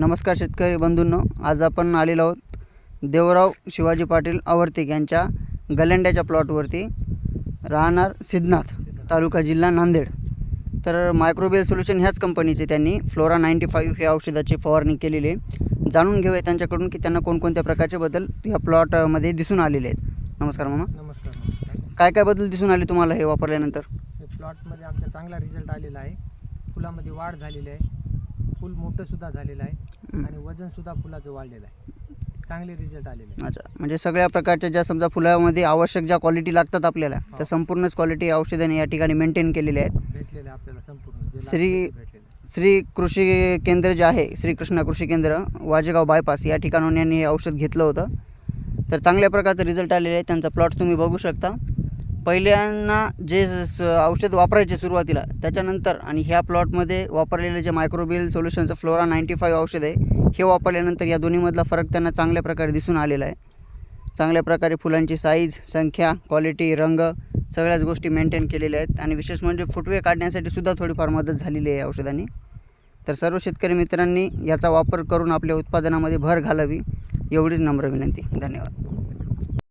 नमस्कार शेतकरी बंधूंनो, आज आपण आलेलो आहोत देवराव शिवाजी पाटील आवर्ते यांच्या गलेंड्याच्या प्लॉटवरती, राहणार सिद्धनाथ, तालुका जिल्हा नांदेड। तर मायक्रोबियल सोल्यूशन ह्याच कंपनीचे त्यांनी फ्लोरा 95 हे औषधाची फवारणी केलेली आहे। जाणून घेऊया त्यांच्याकडून की त्यांना कोणकोणत्या प्रकारचे बदल या प्लॉटमध्ये दिसून आलेले आहेत। नमस्कार मामा। नमस्कार। काय काय बदल दिसून आले तुम्हाला हे वापरल्यानंतर? प्लॉटमध्ये आमचा चांगला रिझल्ट आलेला आहे। फुलामध्ये वाढ झालेली आहे, फुल मोठं सुद्धा झालेलं आहे आणि वजन सुद्धा फुलाचं वाढलेलं आहे। चांगले रिझल्ट आलेले आहे। अच्छा, म्हणजे सगळ्या प्रकारच्या ज्या समजा फुलामध्ये आवश्यक ज्या क्वालिटी लागतात आपल्याला त्या संपूर्णच क्वालिटी औषधाने या ठिकाणी मेंटेन केलेल्या आहेत। भेटलेले आपल्याला संपूर्ण श्री कृषी केंद्र जे आहे, श्रीकृष्ण कृषी केंद्र वाजेगाव बायपास या ठिकाणाहून यांनी हे औषध घेतलं होतं। तर चांगल्या प्रकारचा रिझल्ट आलेला आहे। त्यांचा प्लॉट तुम्ही बघू शकता। पहिल्यांदा जे औषध वापरायचे सुरुवातीला, त्याच्यानंतर आणि ह्या प्लॉटमध्ये वापरलेले जे मायक्रोबियल सोल्युशनचं फ्लोरा 95 औषध आहे हे वापरल्यानंतर या दोन्हीमधला फरक त्यांना चांगल्या प्रकारे दिसून आलेला आहे। चांगल्या प्रकारे फुलांची साईज, संख्या, क्वालिटी, रंग सगळ्याच गोष्टी मेंटेन केलेल्या आहेत आणि विशेष म्हणजे फुटवे काढण्यासाठी सुद्धा थोडीफार मदत झालेली आहे औषधांनी। तर सर्व शेतकरी मित्रांनी याचा वापर करून आपल्या उत्पादनामध्ये भर घालावी एवढीच नम्र विनंती। धन्यवाद।